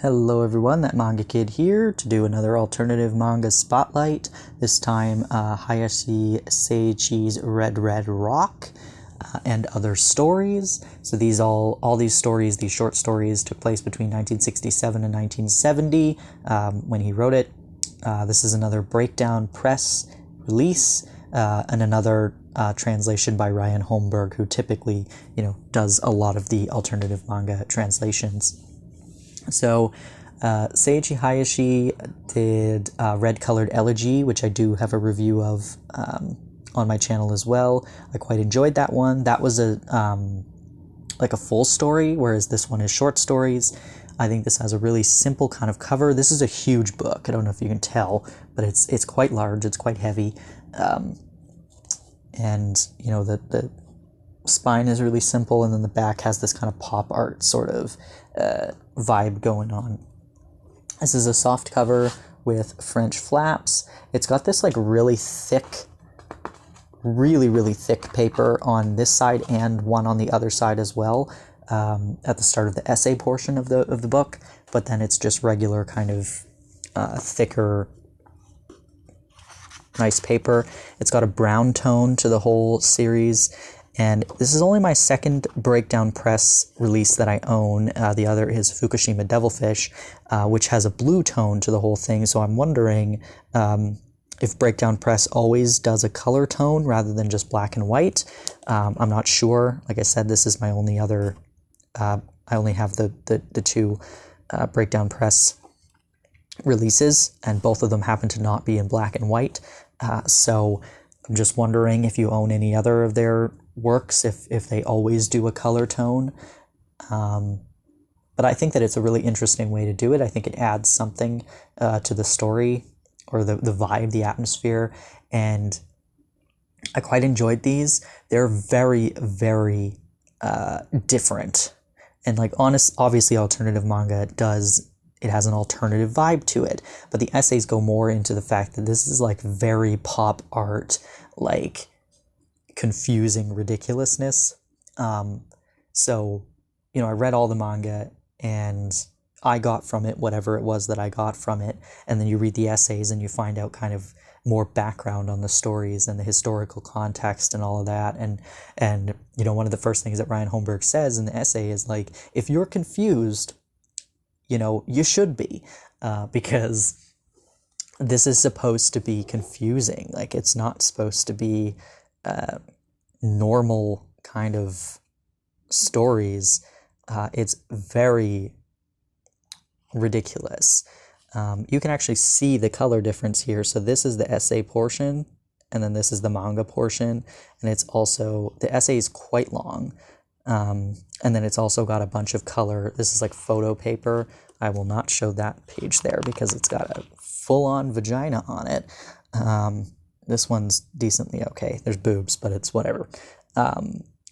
Hello everyone, that Manga Kid here to do another alternative manga spotlight. This time, Hayashi Seiichi's Red Red Rock and Other Stories. So all these stories, these short stories, took place between 1967 and 1970 when he wrote it. This is another Breakdown Press release and another translation by Ryan Holmberg, who typically, does a lot of the alternative manga translations. So, Seiichi Hayashi did Red Colored Elegy, which I do have a review of on my channel as well. I quite enjoyed that one. That was a full story, whereas this one is short stories. I think this has a really simple kind of cover. This is a huge book. I don't know if you can tell, but it's quite large. It's quite heavy, and the spine is really simple, and then the back has this kind of pop art sort of vibe going on. This is a soft cover with French flaps. It's got this really thick, really thick paper on this side and one on the other side as well at the start of the essay portion of the book, but then it's just regular kind of thicker, nice paper. It's got a brown tone to the whole series. And this is only my second Breakdown Press release that I own. The other is Fukushima Devilfish, which has a blue tone to the whole thing. So I'm wondering if Breakdown Press always does a color tone rather than just black and white. I'm not sure. Like I said, this is my only other... I only have the two Breakdown Press releases, and both of them happen to not be in black and white. So I'm just wondering if you own any other of their works, if they always do a color tone. But I think that it's a really interesting way to do it. I think it adds something to the story, or the vibe, the atmosphere, and I quite enjoyed these. They're very, very different. And obviously alternative manga has an alternative vibe to it, but the essays go more into the fact that this is very pop art, confusing ridiculousness. So, I read all the manga and I got from it whatever it was that I got from it. And then you read the essays and you find out kind of more background on the stories and the historical context and all of that. And one of the first things that Ryan Holmberg says in the essay is if you're confused, you should be, because this is supposed to be confusing. It's not supposed to be normal kind of stories. It's very ridiculous. You can actually see the color difference here. So this is the essay portion, and then this is the manga portion, and it's also, the essay is quite long, and then it's also got a bunch of color. This is photo paper. I will not show that page there because it's got a full-on vagina on it. This one's decently okay. There's boobs, but it's whatever.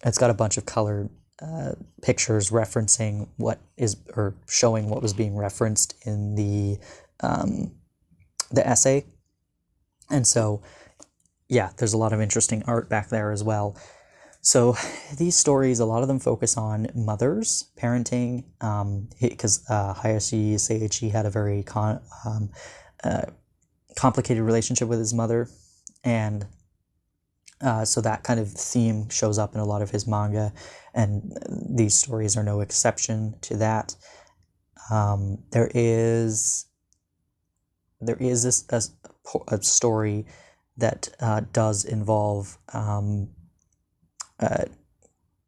It's got a bunch of colored pictures referencing showing what was being referenced in the essay. And so, yeah, there's a lot of interesting art back there as well. So these stories, a lot of them focus on mothers, parenting, because Hayashi Seiichi had a very complicated relationship with his mother, and so that kind of theme shows up in a lot of his manga, and these stories are no exception to that. There is a story that does involve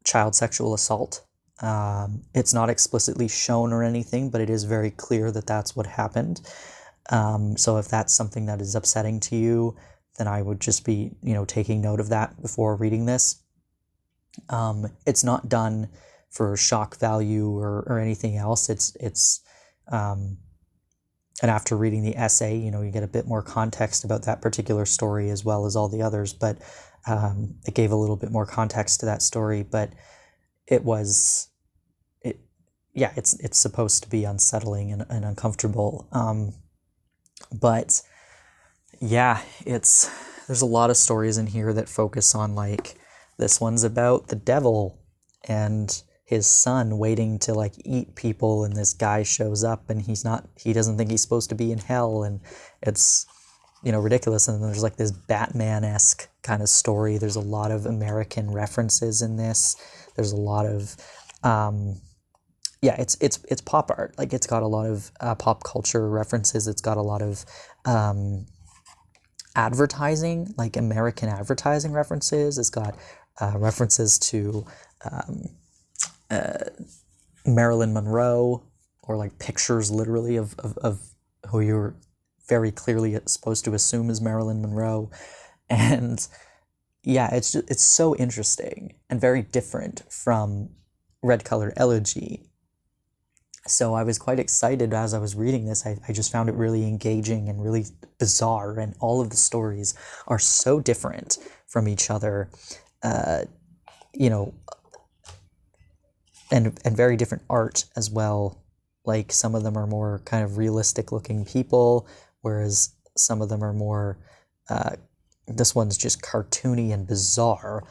child sexual assault. It's not explicitly shown or anything, but it is very clear that that's what happened. So if that's something that is upsetting to you, then I would just be, taking note of that before reading this. It's not done for shock value or anything else. It's and after reading the essay, you get a bit more context about that particular story as well as all the others, but it gave a little bit more context to that story. But it's supposed to be unsettling and uncomfortable. But yeah, there's a lot of stories in here that focus on this one's about the devil and his son waiting to like eat people, and this guy shows up and he doesn't think he's supposed to be in hell, and it's, you know, ridiculous. And then there's like this Batman-esque kind of story. There's a lot of American references in this. There's a lot of it's pop art. Like, it's got a lot of pop culture references. It's got a lot of advertising, like American advertising references. It's got references to Marilyn Monroe, or like pictures literally of who you're very clearly supposed to assume is Marilyn Monroe. And yeah, it's so interesting and very different from Red Colored Elegy. So I was quite excited as I was reading this. I just found it really engaging and really bizarre, and all of the stories are so different from each other, you know, and very different art as well. Like, some of them are more kind of realistic looking people, whereas some of them are more, this one's just cartoony and bizarre.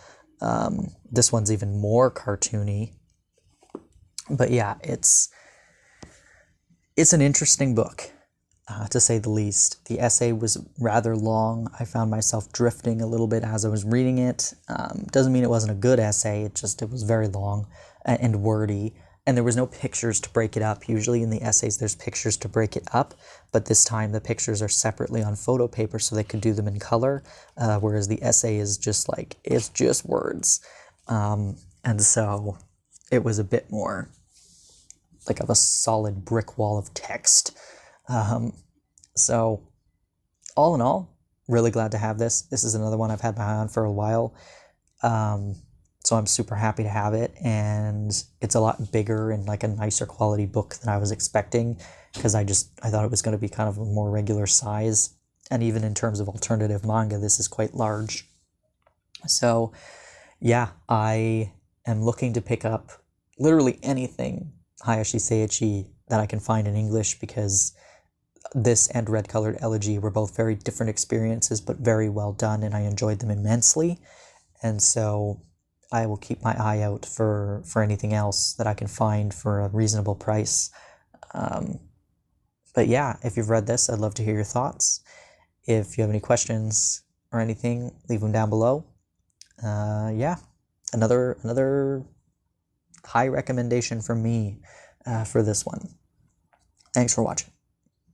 This one's even more cartoony. But yeah, it's an interesting book, to say the least. The essay was rather long. I found myself drifting a little bit as I was reading it. Doesn't mean it wasn't a good essay, it was very long and wordy, and there was no pictures to break it up. Usually in the essays there's pictures to break it up, but this time the pictures are separately on photo paper so they could do them in color, whereas the essay is just like, it's just words. And so it was a bit more like of a solid brick wall of text. So all in all, really glad to have this. This is another one I've had my eye on for a while. So I'm super happy to have it, and it's a lot bigger and like a nicer quality book than I was expecting, because I thought it was going to be kind of a more regular size. And even in terms of alternative manga, this is quite large. So yeah, I am looking to pick up literally anything Hayashi Seiichi that I can find in English, because this and Red Colored Elegy were both very different experiences, but very well done, and I enjoyed them immensely. And so I will keep my eye out for anything else that I can find for a reasonable price. But yeah, if you've read this, I'd love to hear your thoughts. If you have any questions or anything, leave them down below. Yeah, another high recommendation from me for this one. Thanks for watching.